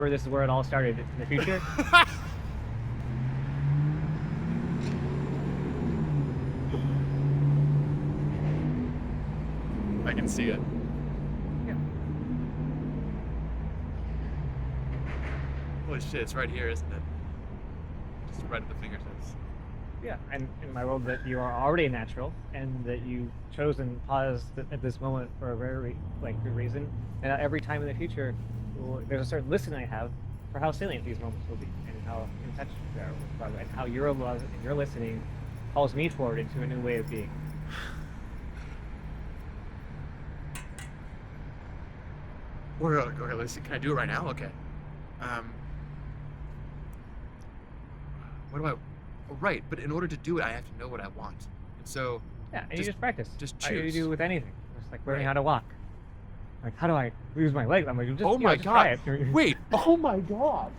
where this is where it all started in the future. I can see it. Yeah. Holy shit, it's right here, isn't it? Just right at the fingertips. Yeah, and in my world that you are already a natural, and that you chose and paused at this moment for a very good reason. And every time in the future, there's a certain listen I have for how salient these moments will be, and how in touch they are with God, and how your love and your listening calls me forward into a new way of being. Okay, let's see. Can I do it right now? Okay. What do I? Oh, right, but in order to do it, I have to know what I want. And so. Yeah, and you just practice. Just How you choose. do with anything. Just like learning Right. how to walk. Like, how do I lose my legs? I'm like, just, Oh my just try god! it. Wait! Oh my god!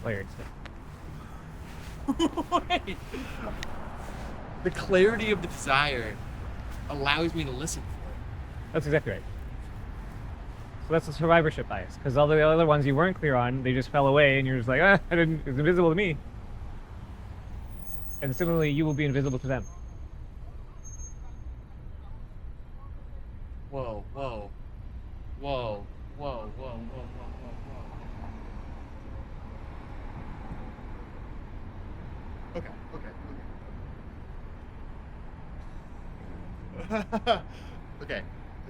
Layered stuff. Wait! The clarity of the desire allows me to listen for it. That's exactly right. So that's the survivorship bias, because all the other ones you weren't clear on, they just fell away, and you're just like, it's invisible to me. And similarly, you will be invisible to them. Whoa, whoa. Whoa, whoa, whoa, whoa, whoa, whoa, whoa. Okay. Okay.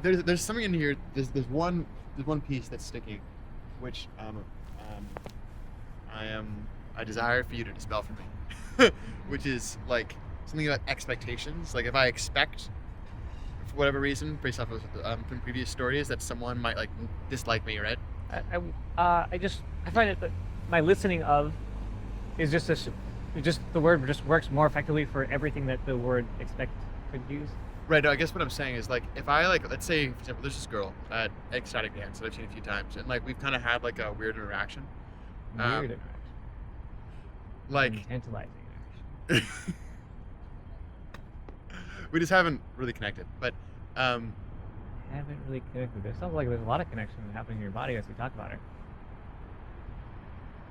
There's something in here. There's one piece that's sticking, which I desire for you to dispel for me, which is like something about expectations. Like if I expect, for whatever reason, based off of from previous stories, that someone might like dislike me, right? I find it that my listening of is just the word just works more effectively for everything that the word expect could use. Right. No, I guess what I'm saying is like if I like, let's say for example, there's this girl at Ecstatic Dance that I've seen a few times, and like we've kind of had like a weird interaction. Weird interaction. Like Tantalizing interaction. we just haven't really connected, but Haven't really connected. It sounds like there's a lot of connection happening in your body as we talk about it.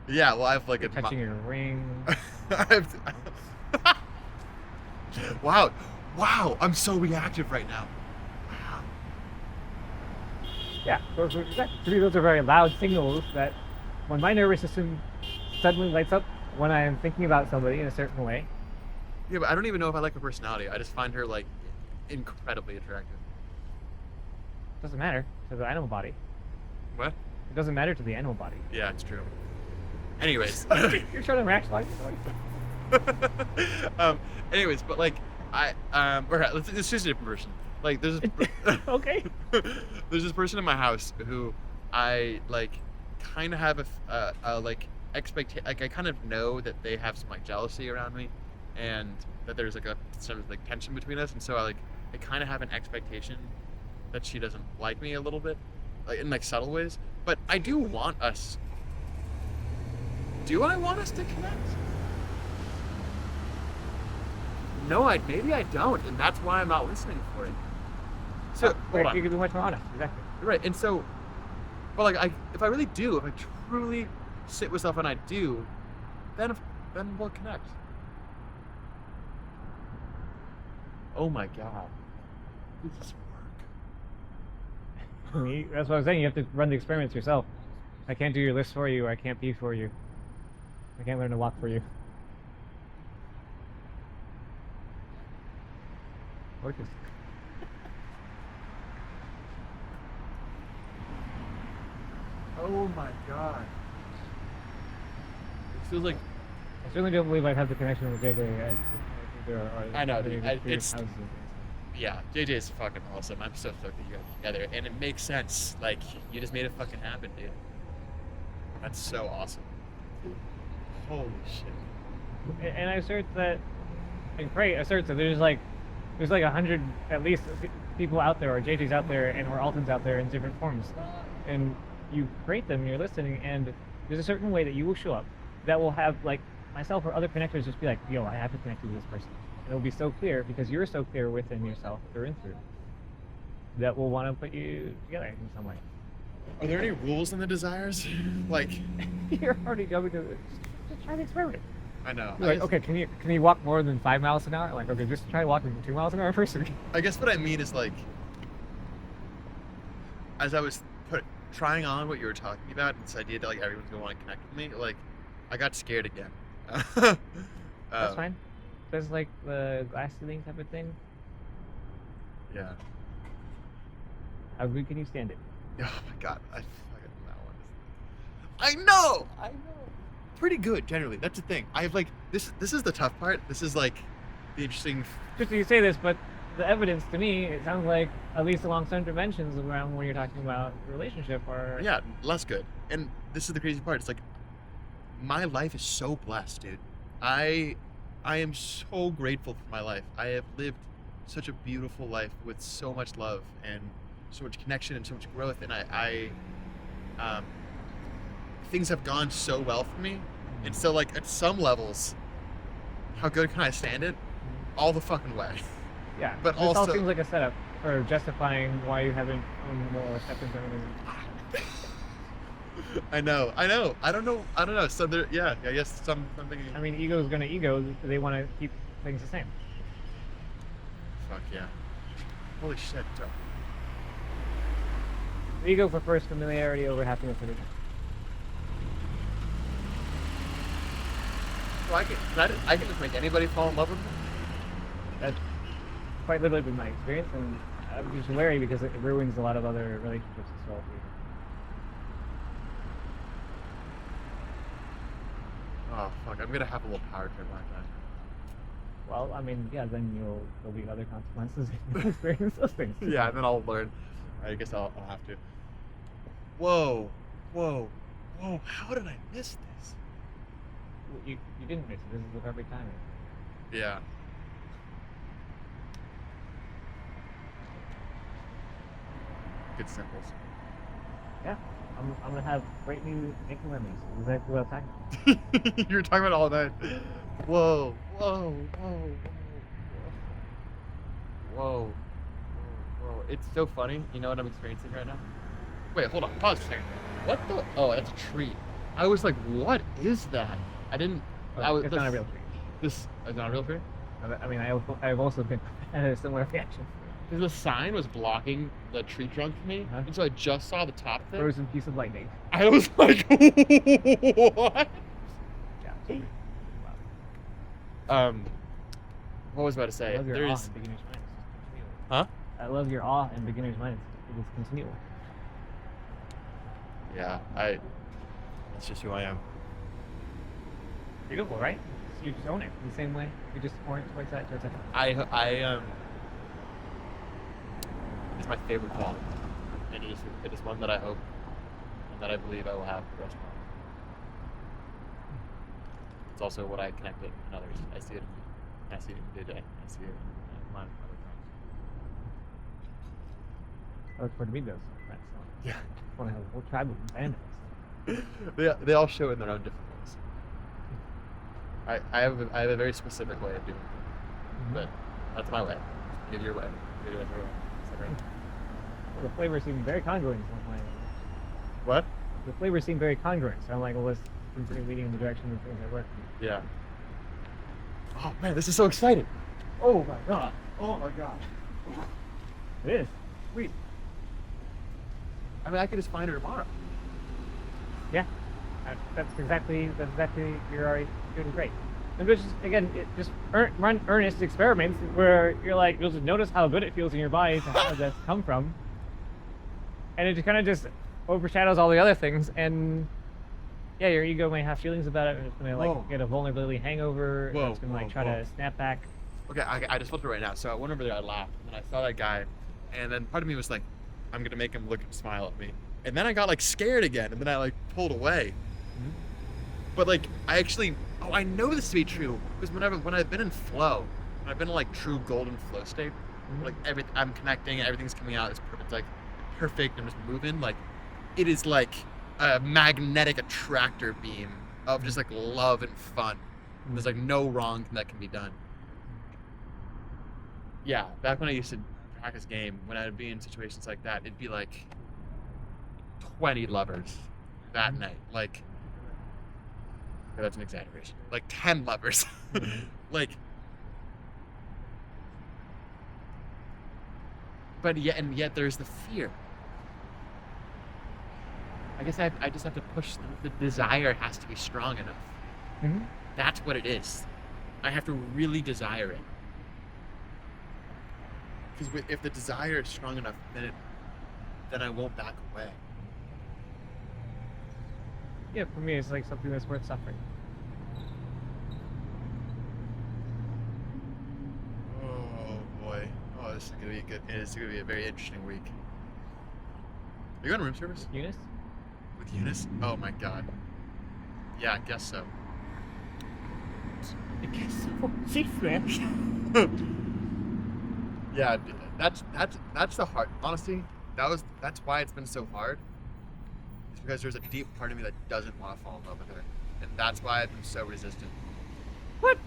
yeah. Well, I've like You're touching your ring. Wow, I'm so reactive right now. Wow. Yeah, to me those are very loud signals that when my nervous system suddenly lights up when I am thinking about somebody in a certain way. Yeah, but I don't even know if I like her personality. I just find her like incredibly attractive. It doesn't matter to the animal body. What? It doesn't matter to the animal body. Yeah, it's true. Anyways. You're trying to react like Anyways, but like let's choose a different person. Like there's this okay. there's this person in my house who I like kind of have a like I kind of know that they have some like jealousy around me, and that there's like a sort of like tension between us, and so I kind of have an expectation that she doesn't like me a little bit, like in like subtle ways. But I do want us. Do I want us to connect? No, maybe I don't, and that's why I'm not listening for it. So hold on. You can be much more honest. Exactly. Right, and so, but like, if I really do, if I truly sit with myself and I do, then we'll connect. Oh my god, does this work? That's what I was saying. You have to run the experiments yourself. I can't do your list for you. I can't be for you. I can't learn to walk for you. Or just... Oh my god. It feels like... I certainly don't believe I'd have the connection with JJ. I know, dude. Yeah, JJ is fucking awesome. I'm so stoked that you guys are together. And it makes sense. Like, you just made it fucking happen, dude. That's so awesome. Holy shit. And I assert that, and Craig asserts that there's like 100 at least people out there, or JJ's out there, or Alton's out there in different forms. And you create them, you're listening, and there's a certain way that you will show up that will have like myself or other connectors just be like, yo, I have to connect with this person. And it'll be so clear because you're so clear within yourself through and through that will want to put you together in some way. Are there any rules in the desires? Like, You're already going to just try the experiment. I know. You're like, okay, can you walk more than 5 miles an hour? Like, okay, just try walking 2 miles an hour first. I guess what I mean is like, as I was trying on what you were talking about, and this idea that like everyone's gonna want to connect with me, like, I got scared again. That's fine. There's like the glass ceiling type of thing. Yeah. How good can you stand it? Oh my god, I fucking that one. I know. Pretty good generally. That's the thing. I have like this. This is the tough part. This is like the interesting. Just you say this, but the evidence to me, it sounds like at least along some dimensions around when you're talking about relationship or Yeah, less good. And this is the crazy part. It's like my life is so blessed, dude. I am so grateful for my life. I have lived such a beautiful life with so much love and so much connection and so much growth. And things have gone so well for me. And so, like, at some levels, how good can I stand it? All the fucking way. Yeah, But this all also- seems like a setup for justifying why you haven't owned more stepping stones. I know. I don't know. So there, yeah, I guess something. I mean, ego is gonna ego. They want to keep things the same. Fuck yeah. Holy shit. The ego prefers familiarity over happiness every time. So I can just make anybody fall in love with me? That's quite literally been my experience, and I'm just wary because it ruins a lot of other relationships as well. Oh fuck! I'm gonna have a little power trip like that. Well, I mean, yeah, then there'll be other consequences if you experience those things. Yeah, then I'll learn. I guess I'll have to. Whoa! How did I miss this? You didn't miss it. This is the perfect timing. Yeah. Good symbols. Yeah, I'm gonna have great new making memories. Exactly what I'm talking about. You were talking about all night. Whoa. It's so funny. You know what I'm experiencing right now? Wait, hold on. Pause for a second. What the? Oh, that's a tree. I was like, what is that? I didn't. I was, It's not a real tree. This is not a real tree? I mean, I've also been at a similar reaction. Because the sign was blocking the tree trunk for me. Huh? And so I just saw the top thing. Frozen piece of lightning. I was like, what? Yeah. What was I about to I say? love your There awe is. in beginner's mind. It's continual. Huh? I love your awe in beginner's mind. It is continual. Yeah, that's just who I am. Beautiful, right? You just own it the same way. You just point towards that. It's my favorite quality, and it is one that I hope and that I believe I will have for the rest of my life. It's also what I connect with in others. I see it in you. I see it in day. I see it in my other I look forward to meeting those friends. friends. I want to have a whole tribe of bandos. Yeah. They all show in their own different ways. I have a very specific way of doing it, but that's my way. Give your way. Give your way. Is that right? Well, the flavors seem very congruent. What? The flavors seem very congruent. So I'm like, well, let's continue leading in the direction of things that work. Yeah. Oh man, this is so exciting. Oh my god. Oh my god. It is. Sweet. I mean, I could just find her tomorrow. Yeah. That's exactly. You're already doing great. And just again, just run earnest experiments where you're like, you'll just notice how good it feels in your body to how that's come from, and it just kind of just overshadows all the other things. And yeah, your ego may have feelings about it, and it's gonna like Whoa. get a vulnerability hangover. Whoa, And it's gonna like whoa, try whoa. to snap back. Okay, I just felt it right now. So I went over there, I laughed, and then I saw that guy, and then part of me was like, I'm gonna make him look and smile at me. And then I got like scared again, and then I like pulled away. But like, I know this to be true because when I've been in flow, when I've been in like true golden flow state, like I'm connecting, everything's coming out, it's like perfect, I'm just moving. Like, it is like a magnetic attractor beam of just like love and fun. And there's like no wrong that can be done. Yeah, back when I used to practice game, when I'd be in situations like that, it'd be like 20 lovers that night. Like, okay, that's an exaggeration. Like 10 lovers. Like, but yet there's the fear. I guess I just have to push the desire has to be strong enough. Mm-hmm. That's what it is. I have to really desire it. Because if the desire is strong enough, then I won't back away. Yeah, for me, it's like something that's worth suffering. Oh boy. Oh, this is gonna be good. It's gonna be a very interesting week. Are you on room service Eunice? with Eunice? Oh my god. Yeah, I guess so. I guess so. She's French. Yeah, that's the hard. Honestly, that's why it's been so hard. It's because there's a deep part of me that doesn't want to fall in love with her, and that's why I've been so resistant. What?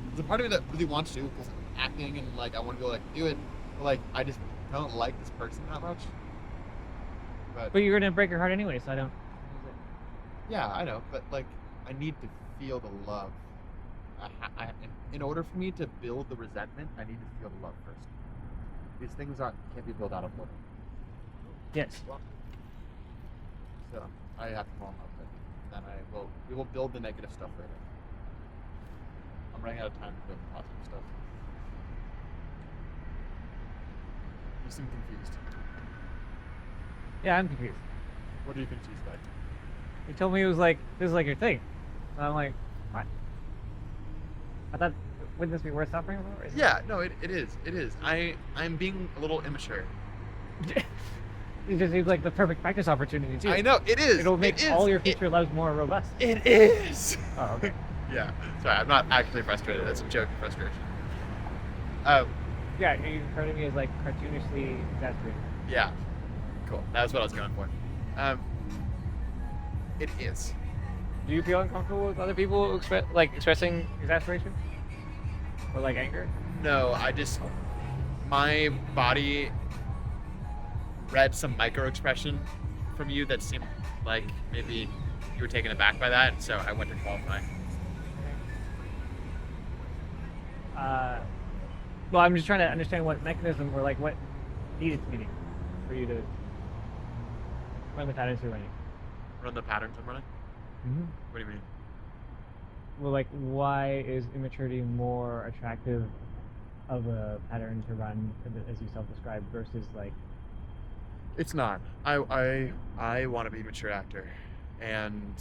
There's a part of me that really wants to, because I'm acting and like I want to go like do it, but like I just don't like this person that much. But you're gonna break her heart anyway, so I don't. Yeah, I know, but like I need to feel the love. In order for me to build the resentment, I need to feel the love first. These things can't be built out of love. Yes. So I have to fall in love with it. And then we will build the negative stuff later. I'm running out of time to build the positive stuff. You seem confused. Yeah, I'm confused. What are you confused by? You told me it was like this is like your thing. And I'm like, what? I thought, wouldn't this be worth suffering for? Is Yeah, no, it is. It is. I'm being a little immature. It just seems like the perfect practice opportunity too. I know, it is. It'll make all your future loves more robust. It is. Oh, okay. Yeah. Sorry, I'm not actually frustrated. That's a joke of frustration. Yeah, you refer to me as like cartoonishly exasperated. Yeah. Cool. That's what I was going for. It is. Do you feel uncomfortable with other people expressing exasperation? Or like anger? No, my body read some micro expression from you that seemed like maybe you were taken aback by that, so I went to qualify. Well, I'm just trying to understand what mechanism or like what needed to be needed for you to run the patterns you're running. Run the patterns I'm running? Mm-hmm. What do you mean? Well, like, why is immaturity more attractive of a pattern to run, as you self-describe, versus like? It's not. I want to be a mature actor, and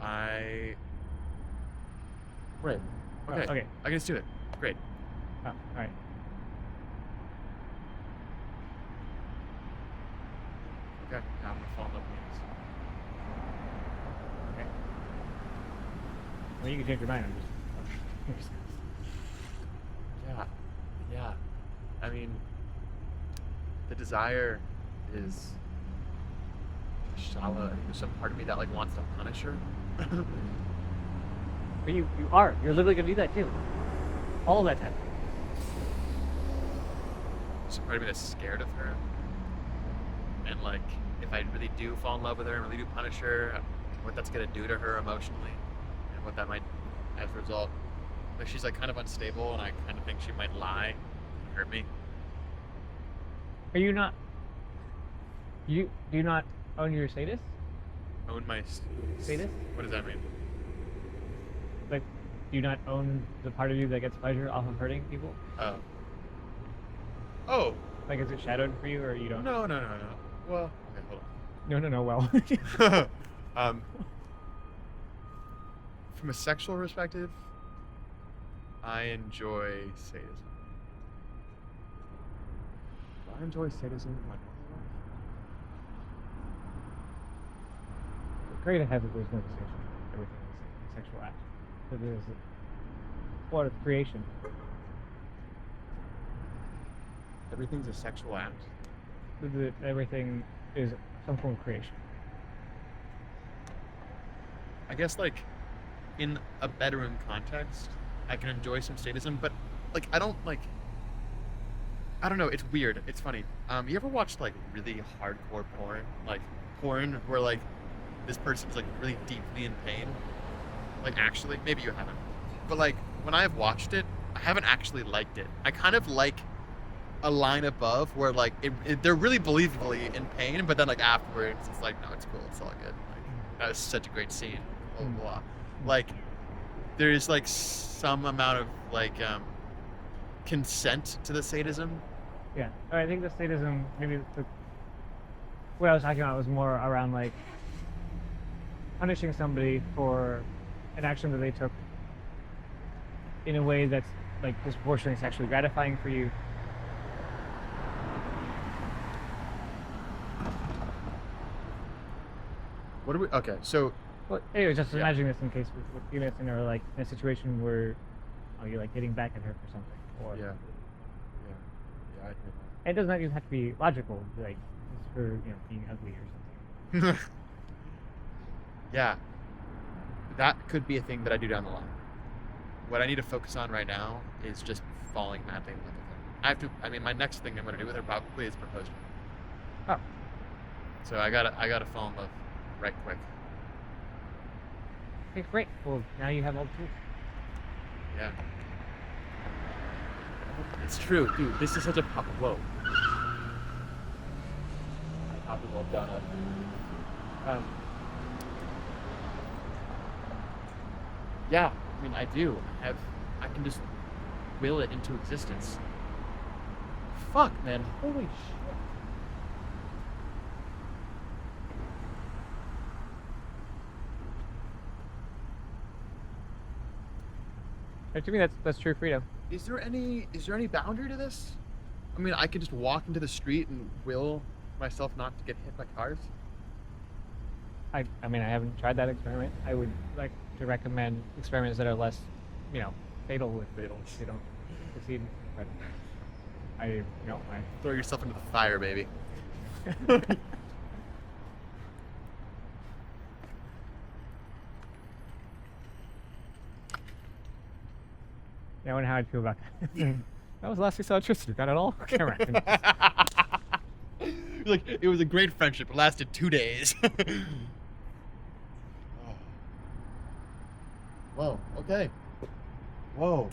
I. Right. Okay. Oh, okay. I can just do it. Great. Oh, all right. Okay. Now I'm gonna fall in love with you. Okay. Well, you can change your mind. I'm just. Yeah. I mean, the desire is shallow. There's some part of me that like wants to punish her. But you are. You're literally gonna do that too. All that time. Some part of me that's scared of her. And like, if I really do fall in love with her and really do punish her, what that's gonna do to her emotionally, and what that might, as a result, like she's like kind of unstable, and I kind of think she might lie, and hurt me. Are you not? Do you not own your status? Own my Status? What does that mean? Like, do you not own the part of you that gets pleasure off of hurting people? Oh. Like, is it shadowed for you, or you don't? No. Well, okay, hold on. No. Well. From a sexual perspective, I enjoy sadism. Do I enjoy sadism in my normal life? Great to have it. There's no distinction. Everything is a sexual act. So there's a part of creation. Everything's a sexual act. Everything is some form of creation. I guess like in a bedroom context, I can enjoy some sadism, but like I don't I don't know. It's weird. It's funny. You ever watched like really hardcore porn, like porn where like this person's like really deeply in pain? Like actually, maybe you haven't, but like when I've watched it, I haven't actually liked it. I kind of like a line above where like they're really believably in pain, but then like afterwards it's like no, it's cool, it's all good. Like that was such a great scene. Blah blah blah. Like there's like some amount of like consent to the sadism. Yeah, I think the sadism, maybe what I was talking about was more around like punishing somebody for an action that they took in a way that's like disproportionately sexually gratifying for you. What do we? Okay, so Well, anyway, just Yeah. imagining this in case with you or like in a situation where you're like getting back at her for something, or yeah, I hear it doesn't even have to be logical, like it's for being ugly or something. that. Yeah, that could be a thing that I do down the line. What I need to focus on right now is just falling madly in love with her. I have to. I mean, my next thing I'm gonna do with her probably is propose to her. Oh, So I gotta fall in love right quick. okay, great. Well, now you have all the tools. Yeah. It's true, dude. This is such a pop. Whoa. Popular donut. Yeah, I mean, I do. I can just will it into existence. Fuck, man. Holy shit. To me, that's true freedom. Is there any boundary to this? I mean, I could just walk into the street and will myself not to get hit by cars. I mean, I haven't tried that experiment. I would like to recommend experiments that are less, fatal if they don't succeed. But I Throw yourself into the fire, baby. I wonder how I'd feel about that. That was the last we saw Tristan. Got it all? Okay, right. Like it was a great friendship. It lasted 2 days. Whoa. Okay. Whoa.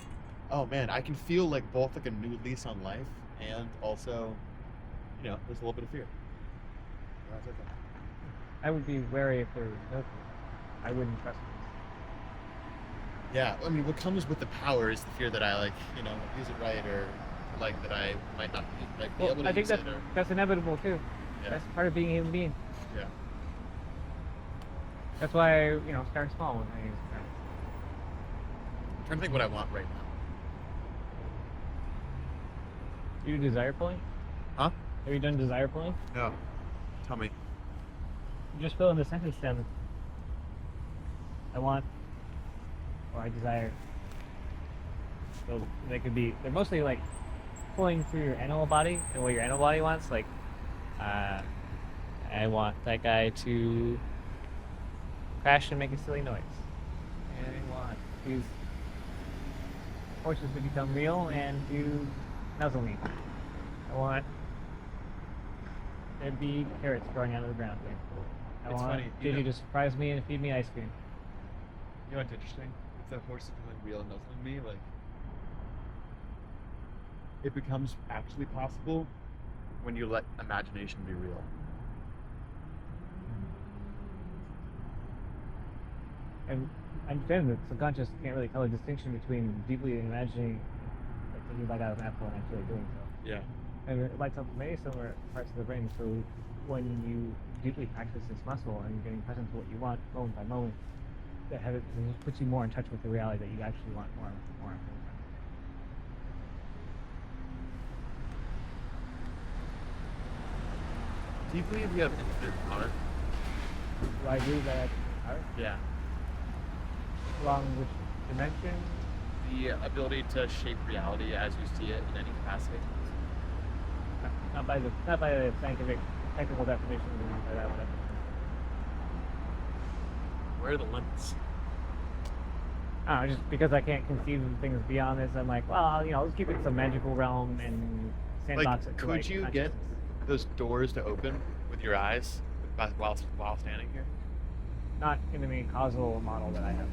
Oh man, I can feel like both like a new lease on life and also, there's a little bit of fear. That's okay. I would be wary if there was no fear. I wouldn't trust this. Yeah, I mean, what comes with the power is the fear that I use it right or like that I might not be, be able to I think use it. that's inevitable too. Yeah. That's part of being a human being. Yeah. That's why I start small when I use it. I'm trying to think what I want right now. You do desire pulling? Huh? Have you done desire pulling? No. Tell me. You just fill in the sentence then. I want, or I desire. So they're mostly like pulling through your animal body and what your animal body wants. Like, I want that guy to crash and make a silly noise. And I want these horses to become real and to nuzzle me. I want there to be carrots growing out of the ground. I It's want funny, JJ to surprise me and feed me ice cream. You know what's interesting? If that horse is becoming real and nuzzling me, like it becomes actually possible when you let imagination be real. And I understand that subconscious can't really tell the distinction between deeply imagining, like taking a bite out of an apple and actually doing so. Yeah. And it lights up many similar parts of the brain. So when you deeply practice this muscle and you're getting present to what you want moment by moment, it just puts you more in touch with the reality that you actually want more. Do you believe you have infinite power? Do I agree that Yeah. along which dimension? The ability to shape reality as you see it in any capacity. Not by the scientific technical definition, but not by that definition. Where are the limits? I don't know, just because I can't conceive of things beyond this, I'm like, well, let's keep it in some magical realm, and sandbox it to, Could you get consciousness. those doors to open with your eyes while standing here? Not in any causal model that I have.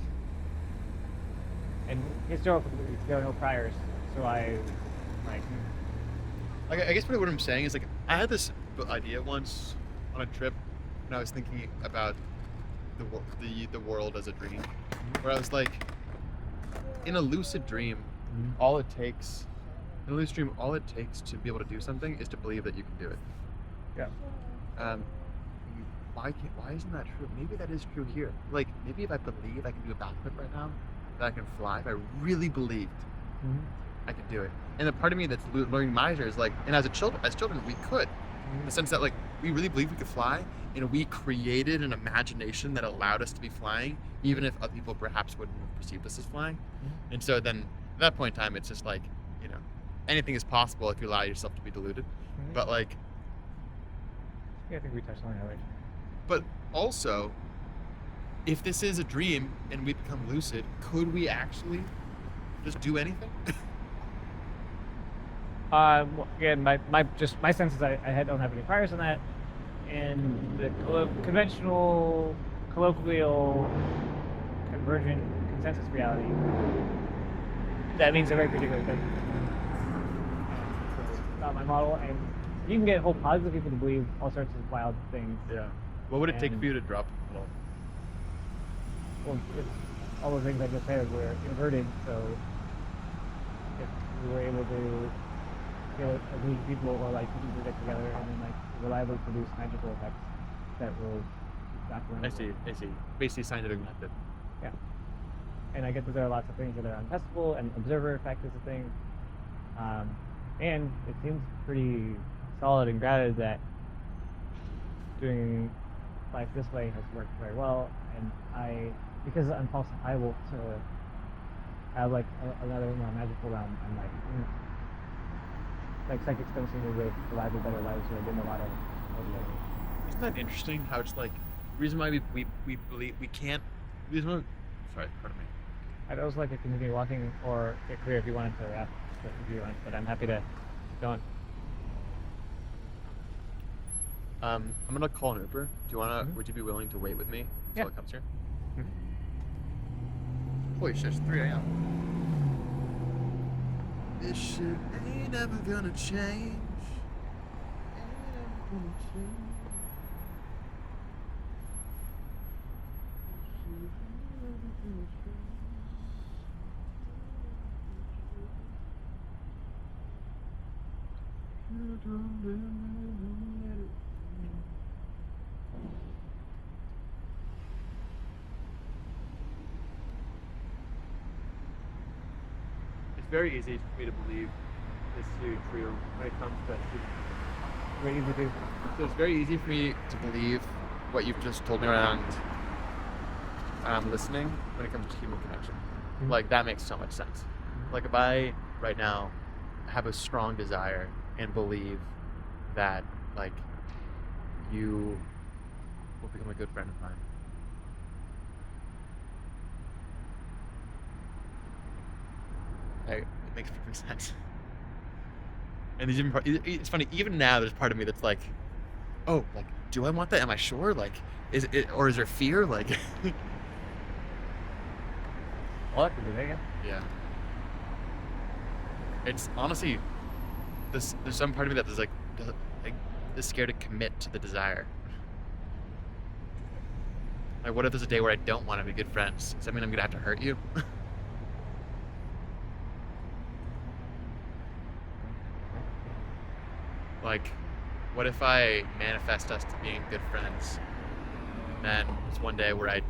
And historically, there are no priors, so I like. Like, I guess what I'm saying is, like, I had this idea once on a trip when I was thinking about the world as a dream, where I was like, in a lucid dream, all it takes to be able to do something is to believe that you can do it. Yeah. Why isn't that true? Maybe that is true here. Like, maybe if I believe I can do a backflip right now, that I can fly, if I really believed I could do it. And the part of me that's learning miser is like, and as children we could, in the sense that, like, we really believed we could fly, and we created an imagination that allowed us to be flying, even if other people perhaps wouldn't have perceived us as flying. And so then at that point in time, it's just like, you know, anything is possible if you allow yourself to be deluded. But like, Yeah, I think we touched on that already. but also, if this is a dream and we become lucid, could we actually just do anything? Well, again, my sense is I don't have any priors on that, and the conventional, colloquial, convergent consensus reality. That means a very particular thing. So it's not my model, and you can get whole pods of people to believe all sorts of wild things. Yeah. What would it take And- for you to drop the model? Well, if all the things I just said were inverted, so if we were able to get a group of people or like two people get together and then like reliably produce magical effects that will document. I see. Basically scientific method. Yeah. And I get that there are lots of things that are untestable, and observer effect is a thing. And it seems pretty solid and grounded that doing life this way has worked very well, and because I'm falsifiable to have like another more magical realm, I'm like psychics don't seem to live better lives, or been a lot of Isn't that interesting how it's like the reason why we believe we can't sorry, pardon me. I'd also like to continue walking or get clear if you wanted to wrap the interview on, but I'm happy to keep going. I'm gonna call an Uber. Do you wanna would you be willing to wait with me until Yeah. it comes here? Holy shit, it's 3 a.m. This shit ain't ever gonna change. Ain't ever gonna change. It's very easy for me to believe this to be true when it comes to Very easy to. So it's very easy for me to believe what you've just told me around listening when it comes to human connection. Like, that makes so much sense. Like, if I right now have a strong desire and believe that, like, you will become a good friend of mine. It makes perfect sense. And there's even it's funny, even now there's part of me that's like, oh, like, do I want that? Am I sure? Like, is it, or is there fear? Like, Well, that could be there, yeah. yeah. It's honestly, there's some part of me that is like is scared to commit to the desire. Like, what if there's a day where I don't want to be good friends? Does that mean I'm gonna have to hurt you? Like, what if I manifest us to being good friends, and then there's one day where I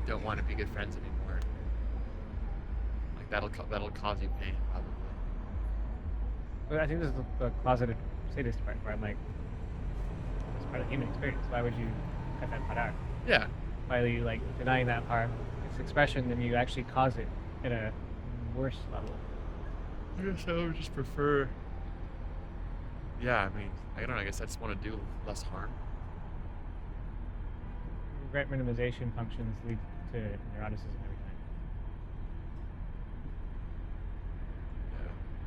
don't want to be good friends anymore? Like, that'll cause you pain, probably. But I think this is the closeted sadist part where I'm like, it's part of the human experience. Why would you cut that part out? Yeah. By you like denying that part, its expression, then you actually cause it at a worse level. I guess I would just prefer. Yeah, I mean, I don't know. I guess I just want to do less harm. Regret minimization functions lead to neuroticism every time.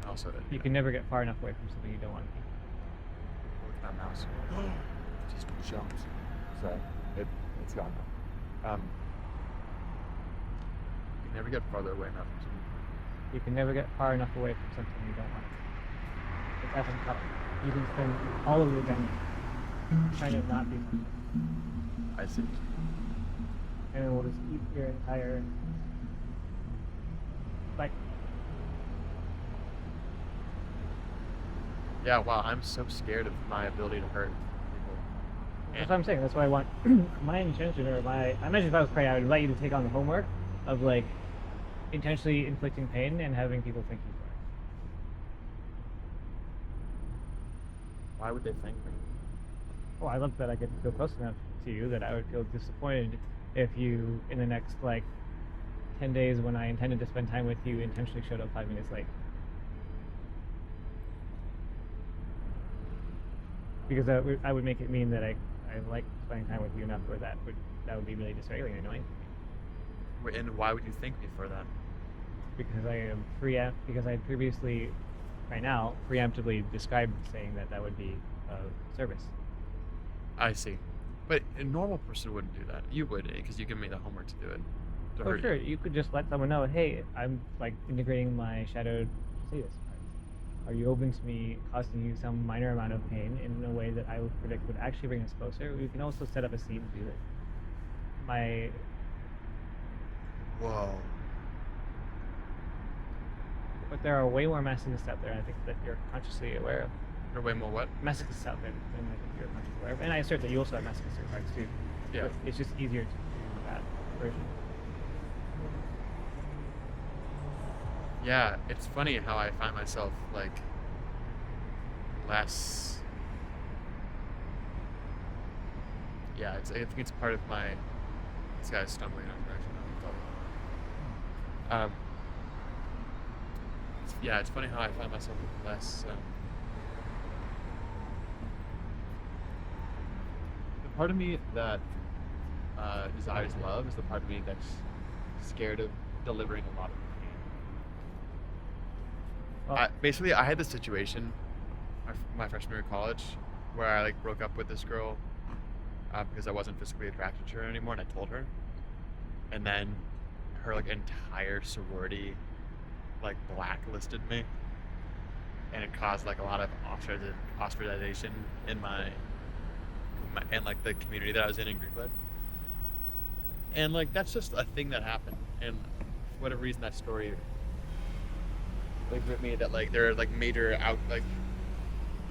Yeah. also. You can never get far enough away from something you don't want to be. Look at that mouse. Just jumped. So it's gone now. You can never get farther away enough. You can never get far enough away from something you don't want to. It doesn't cut. You can spend all of your time trying to not be something. I see. And it will just eat your entire life. Yeah, wow, I'm so scared of my ability to hurt people. That's what I'm saying. That's why I want my intention, or I imagine if I was Prey, I would invite you to take on the homework of like intentionally inflicting pain and having people thank you for it. Why would they thank me? Well, I love that I get to feel close enough to you that I would feel disappointed if you, in the next like 10 days when I intended to spend time with you, intentionally showed up 5 minutes late. Because I would make it mean that I like spending time with you enough where that would be really disregulating and annoying. And why would you thank me for that? Because because I had previously, right now, preemptively described saying that would be a service. I see. But a normal person wouldn't do that. You would, because you give me the homework to do it. To Oh, hurt sure. you. You could just let someone know, hey, I'm like integrating my shadowed Sadist parts. Are you open to me causing you some minor amount of pain in a way that I would predict would actually bring us closer? We can also set up a scene to do this. Whoa. But there are way more masochists out there, I think, that you're consciously aware of. Or way more what? Masochists out there, and I think you're consciously aware of. And I assert that you also have masochistic parts too. Yeah. But it's just easier to do that version. Yeah, it's funny how I find myself like less. Yeah, I think it's part of my. This guy's stumbling in a direction. Yeah, it's funny how I find myself less. The part of me that desires love is the part of me that's scared of delivering a lot of pain. Well, Basically, I had this situation my freshman year of college where I like broke up with this girl because I wasn't physically attracted to her anymore, and I told her. And then her like entire sorority like blacklisted me, and it caused like a lot of ostracization in my and like the community that I was in Greek life. And like that's just a thing that happened, and for whatever reason that story like hit me that like there are like major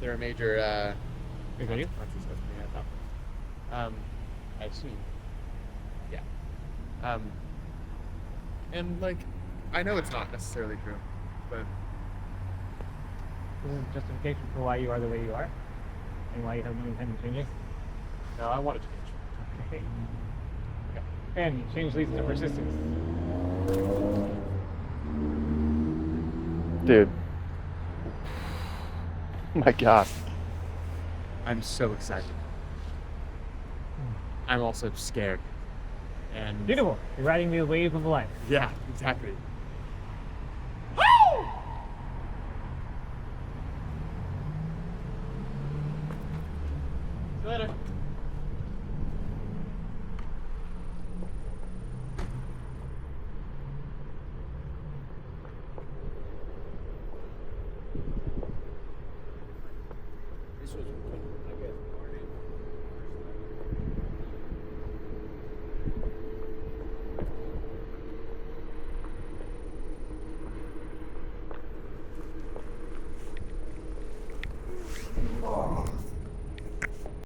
there are major Continue. consequences of being at that. I assume. Yeah. And like I know it's not necessarily true, but This is justification for why you are the way you are, and why you have no intent of changing. no, I want to change. Okay. And change leads to persistence. Dude. My God. I'm so excited. I'm also scared. And Beautiful. You're riding the wave of life. yeah, exactly. See you later. This was, I guess, morning. Oh.